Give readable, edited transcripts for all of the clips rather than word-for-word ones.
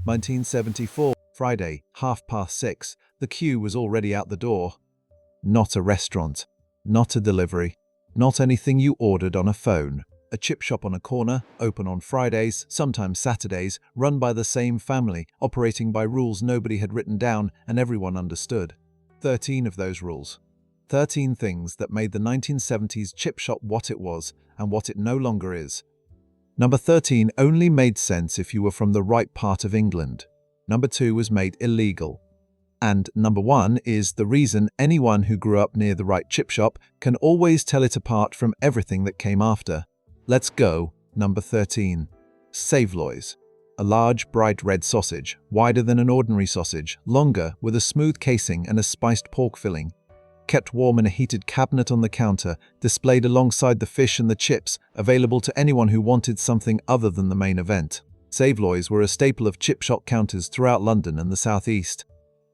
1974, Friday, 6:30. The queue was already out the door. Not a restaurant. Not a delivery. Not anything you ordered on a phone. A chip shop on a corner, open on Fridays, sometimes Saturdays, run by the same family, operating by rules nobody had written down and everyone understood. 13 of those rules. 13 things that made the 1970s chip shop what it was and what it no longer is. Number 13 only made sense if you were from the right part of England. Number 2 was made illegal. And number 1 is the reason anyone who grew up near the right chip shop can always tell it apart from everything that came after. Let's go. Number 13. Saveloys. A large, bright red sausage, wider than an ordinary sausage, longer, with a smooth casing and a spiced pork filling. Kept warm in a heated cabinet on the counter, displayed alongside the fish and the chips, available to anyone who wanted something other than the main event. Saveloys were a staple of chip shop counters throughout London and the southeast.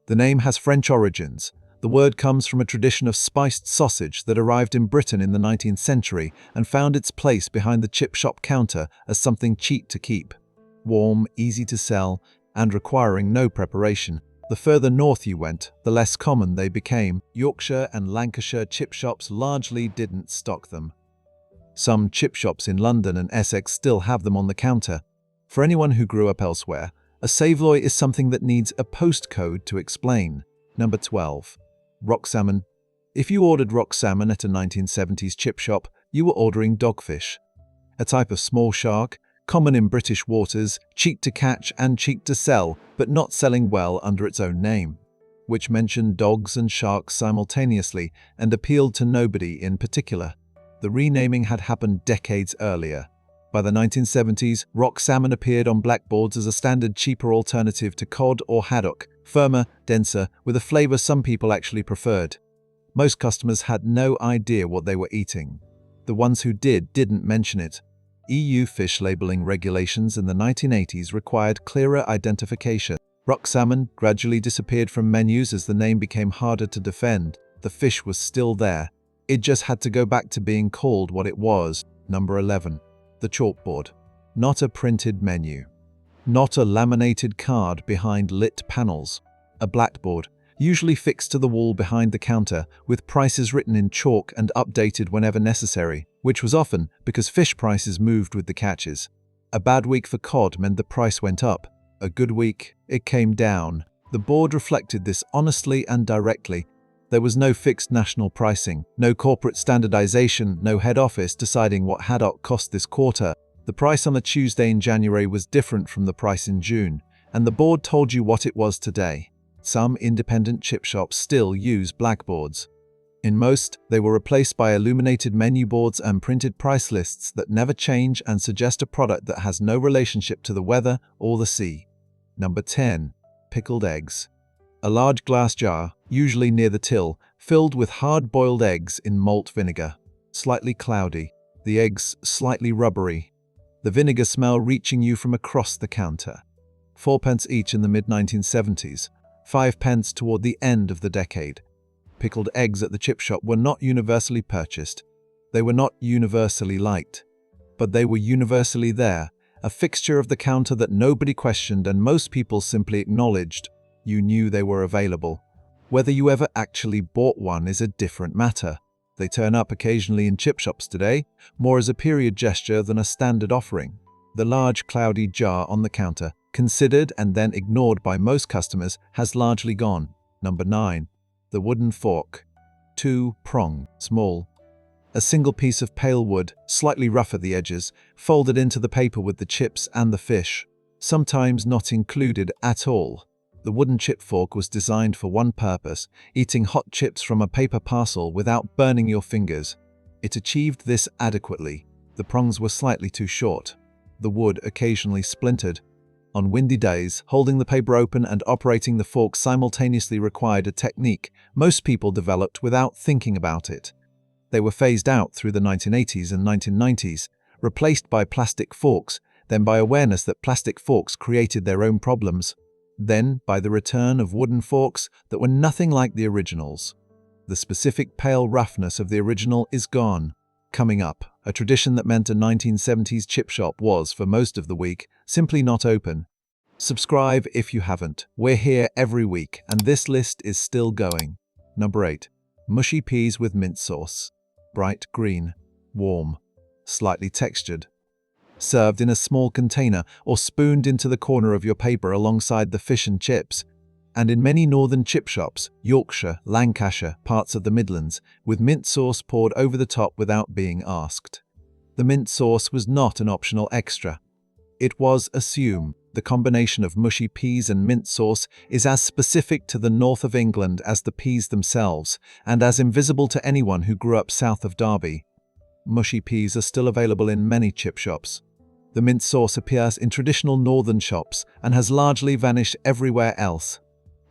The name has French origins. The word comes from a tradition of spiced sausage that arrived in Britain in the 19th century and found its place behind the chip shop counter as something cheap to keep. Warm, easy to sell, and requiring no preparation. The further north you went, the less common they became. Yorkshire and Lancashire chip shops largely didn't stock them. Some chip shops in London and Essex still have them on the counter. For anyone who grew up elsewhere, a saveloy is something that needs a postcode to explain. Number 12. Rock salmon. If you ordered rock salmon at a 1970s chip shop, you were ordering dogfish. A type of small shark, common in British waters, cheap to catch and cheap to sell, but not selling well under its own name, which mentioned dogs and sharks simultaneously and appealed to nobody in particular. The renaming had happened decades earlier. By the 1970s, rock salmon appeared on blackboards as a standard cheaper alternative to cod or haddock, firmer, denser, with a flavor some people actually preferred. Most customers had no idea what they were eating. The ones who didn't mention it. EU fish labeling regulations in the 1980s required clearer identification. Rock salmon gradually disappeared from menus as the name became harder to defend. The fish was still there. It just had to go back to being called what it was. Number 11. The chalkboard. Not a printed menu. Not a laminated card behind lit panels. A blackboard, usually fixed to the wall behind the counter, with prices written in chalk and updated whenever necessary, which was often because fish prices moved with the catches. A bad week for cod meant the price went up. A good week, it came down. The board reflected this honestly and directly. There was no fixed national pricing, no corporate standardization, no head office deciding what haddock cost this quarter. The price on a Tuesday in January was different from the price in June, and the board told you what it was today. Some independent chip shops still use blackboards. In most, they were replaced by illuminated menu boards and printed price lists that never change and suggest a product that has no relationship to the weather or the sea. Number 10. Pickled eggs. A large glass jar, usually near the till, filled with hard-boiled eggs in malt vinegar. Slightly cloudy, the eggs slightly rubbery. The vinegar smell reaching you from across the counter. 4p each in the mid-1970s, 5p toward the end of the decade. Pickled eggs at the chip shop were not universally purchased. They were not universally liked. But they were universally there, a fixture of the counter that nobody questioned and most people simply acknowledged. You knew they were available. Whether you ever actually bought one is a different matter. They turn up occasionally in chip shops today, more as a period gesture than a standard offering. The large cloudy jar on the counter, considered and then ignored by most customers, has largely gone. Number 9. The wooden fork. 2-prong, small. A single piece of pale wood, slightly rough at the edges, folded into the paper with the chips and the fish. Sometimes not included at all. The wooden chip fork was designed for one purpose, eating hot chips from a paper parcel without burning your fingers. It achieved this adequately. The prongs were slightly too short. The wood occasionally splintered. On windy days, holding the paper open and operating the fork simultaneously required a technique most people developed without thinking about it. They were phased out through the 1980s and 1990s, replaced by plastic forks, then by awareness that plastic forks created their own problems. Then by the return of wooden forks that were nothing like the originals. The specific pale roughness of the original is gone. Coming up, a tradition that meant a 1970s chip shop was, for most of the week, simply not open. Subscribe if you haven't. We're here every week, and this list is still going. Number 8. Mushy peas with mint sauce. Bright green, warm, slightly textured. Served in a small container or spooned into the corner of your paper alongside the fish and chips. And in many northern chip shops, Yorkshire, Lancashire, parts of the Midlands, with mint sauce poured over the top without being asked. The mint sauce was not an optional extra. It was assumed. The combination of mushy peas and mint sauce is as specific to the north of England as the peas themselves, and as invisible to anyone who grew up south of Derby. Mushy peas are still available in many chip shops. The mint sauce appears in traditional northern shops and has largely vanished everywhere else.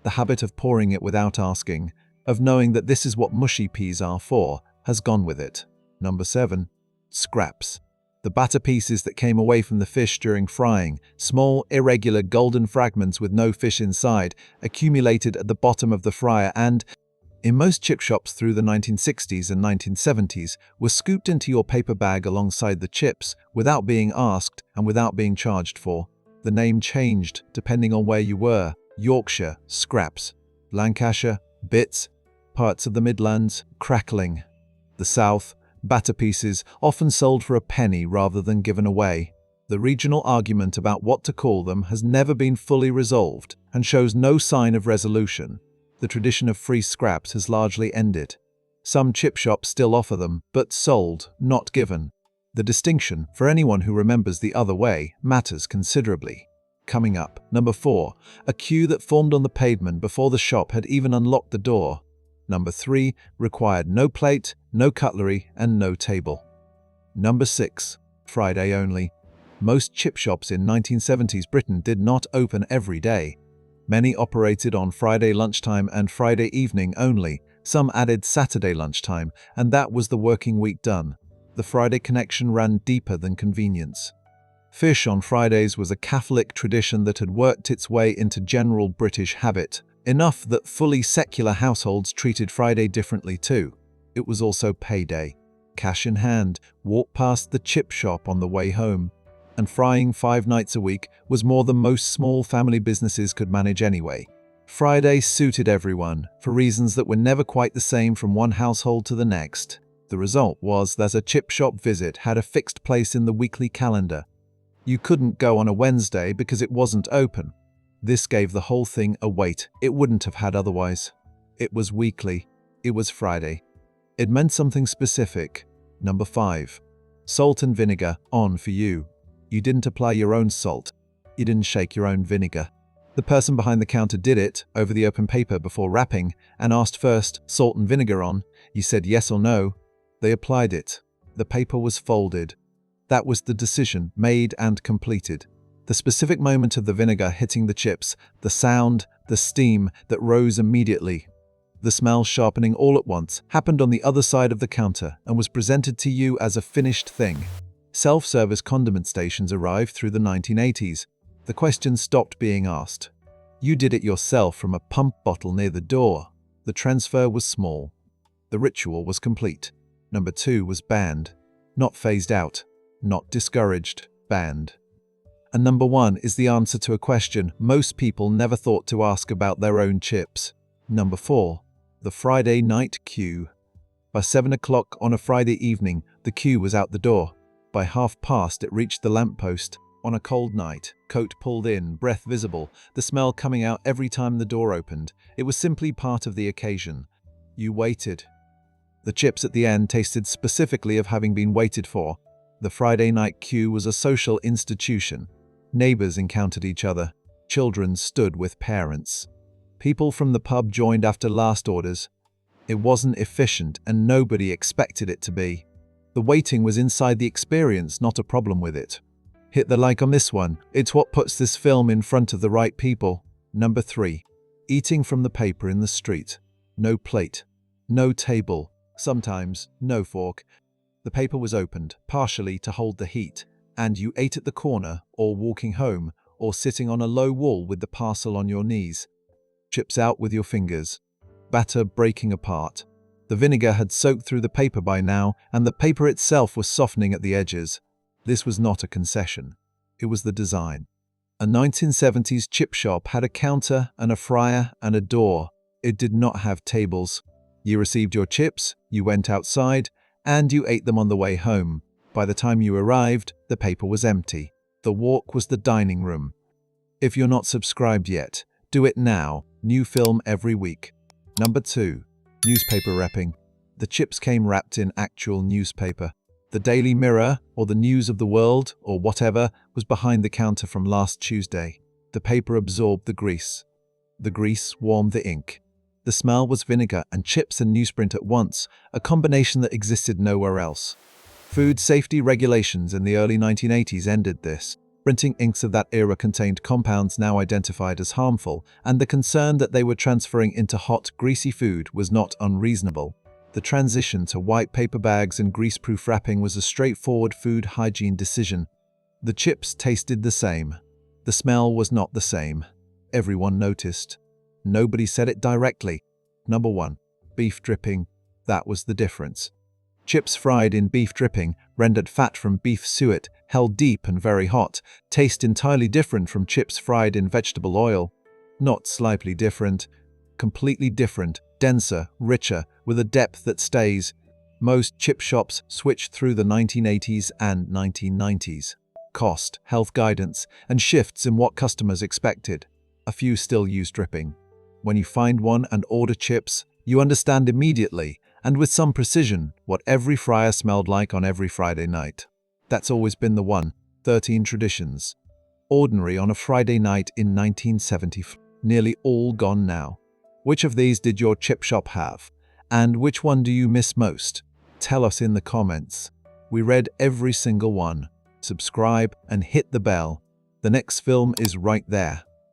The habit of pouring it without asking, of knowing that this is what mushy peas are for, has gone with it. Number 7. Scraps. The batter pieces that came away from the fish during frying, small, irregular golden fragments with no fish inside, accumulated at the bottom of the fryer and, in most chip shops through the 1960s and 1970s, were scooped into your paper bag alongside the chips, without being asked and without being charged for. The name changed depending on where you were. Yorkshire, scraps. Lancashire, bits. Parts of the Midlands, crackling. The South, batter pieces, often sold for a penny rather than given away. The regional argument about what to call them has never been fully resolved and shows no sign of resolution. The tradition of free scraps has largely ended. Some chip shops still offer them, but sold, not given. The distinction, for anyone who remembers the other way, matters considerably. Coming up, number 4, a queue that formed on the pavement before the shop had even unlocked the door. Number 3, required no plate, no cutlery, and no table. Number 6, Friday only. Most chip shops in 1970s Britain did not open every day. Many operated on Friday lunchtime and Friday evening only. Some added Saturday lunchtime, and that was the working week done. The Friday connection ran deeper than convenience. Fish on Fridays was a Catholic tradition that had worked its way into general British habit, enough that fully secular households treated Friday differently too. It was also payday. Cash in hand, walk past the chip shop on the way home. And frying 5 nights a week was more than most small family businesses could manage anyway. Friday suited everyone, for reasons that were never quite the same from one household to the next. The result was that a chip shop visit had a fixed place in the weekly calendar. You couldn't go on a Wednesday because it wasn't open. This gave the whole thing a weight it wouldn't have had otherwise. It was weekly. It was Friday. It meant something specific. Number 5. Salt and vinegar, on for you. You didn't apply your own salt. You didn't shake your own vinegar. The person behind the counter did it, over the open paper before wrapping, and asked first, salt and vinegar on. You said yes or no. They applied it. The paper was folded. That was the decision, made and completed. The specific moment of the vinegar hitting the chips, the sound, the steam that rose immediately, the smell sharpening all at once, happened on the other side of the counter and was presented to you as a finished thing. Self-service condiment stations arrived through the 1980s. The question stopped being asked. You did it yourself from a pump bottle near the door. The transfer was small. The ritual was complete. Number 2 was banned. Not phased out. Not discouraged. Banned. And number 1 is the answer to a question most people never thought to ask about their own chips. Number 4. The Friday night queue. By 7 o'clock on a Friday evening, the queue was out the door. By past, it reached the lamppost. On a cold night, coat pulled in, breath visible, the smell coming out every time the door opened. It was simply part of the occasion. You waited. The chips at the end tasted specifically of having been waited for. The Friday night queue was a social institution. Neighbors encountered each other. Children stood with parents. People from the pub joined after last orders. It wasn't efficient and nobody expected it to be. The waiting was inside the experience, not a problem with it. Hit the like on this one. It's what puts this film in front of the right people. Number 3. Eating from the paper in the street. No plate. No table. Sometimes no fork. The paper was opened, partially to hold the heat, and you ate at the corner, or walking home, or sitting on a low wall with the parcel on your knees. Chips out with your fingers. Batter breaking apart. The vinegar had soaked through the paper by now, and the paper itself was softening at the edges. This was not a concession. It was the design. A 1970s chip shop had a counter and a fryer and a door. It did not have tables. You received your chips, you went outside, and you ate them on the way home. By the time you arrived, the paper was empty. The walk was the dining room. If you're not subscribed yet, do it now. New film every week. Number 2. Newspaper wrapping. The chips came wrapped in actual newspaper. The Daily Mirror, or the News of the World, or whatever, was behind the counter from last Tuesday. The paper absorbed the grease. The grease warmed the ink. The smell was vinegar and chips and newsprint at once, a combination that existed nowhere else. Food safety regulations in the early 1980s ended this. Printing inks of that era contained compounds now identified as harmful, and the concern that they were transferring into hot, greasy food was not unreasonable. The transition to white paper bags and grease-proof wrapping was a straightforward food hygiene decision. The chips tasted the same. The smell was not the same. Everyone noticed. Nobody said it directly. Number 1. Beef dripping. That was the difference. Chips fried in beef dripping rendered fat from beef suet, held deep and very hot, taste entirely different from chips fried in vegetable oil. Not slightly different, completely different, denser, richer, with a depth that stays. Most chip shops switched through the 1980s and 1990s. Cost, health guidance, and shifts in what customers expected. A few still use dripping. When you find one and order chips, you understand immediately, and with some precision, what every fryer smelled like on every Friday night. That's always been the one. 13 traditions. Ordinary on a Friday night in 1970. Nearly all gone now. Which of these did your chip shop have? And which one do you miss most? Tell us in the comments. We read every single one. Subscribe and hit the bell. The next film is right there.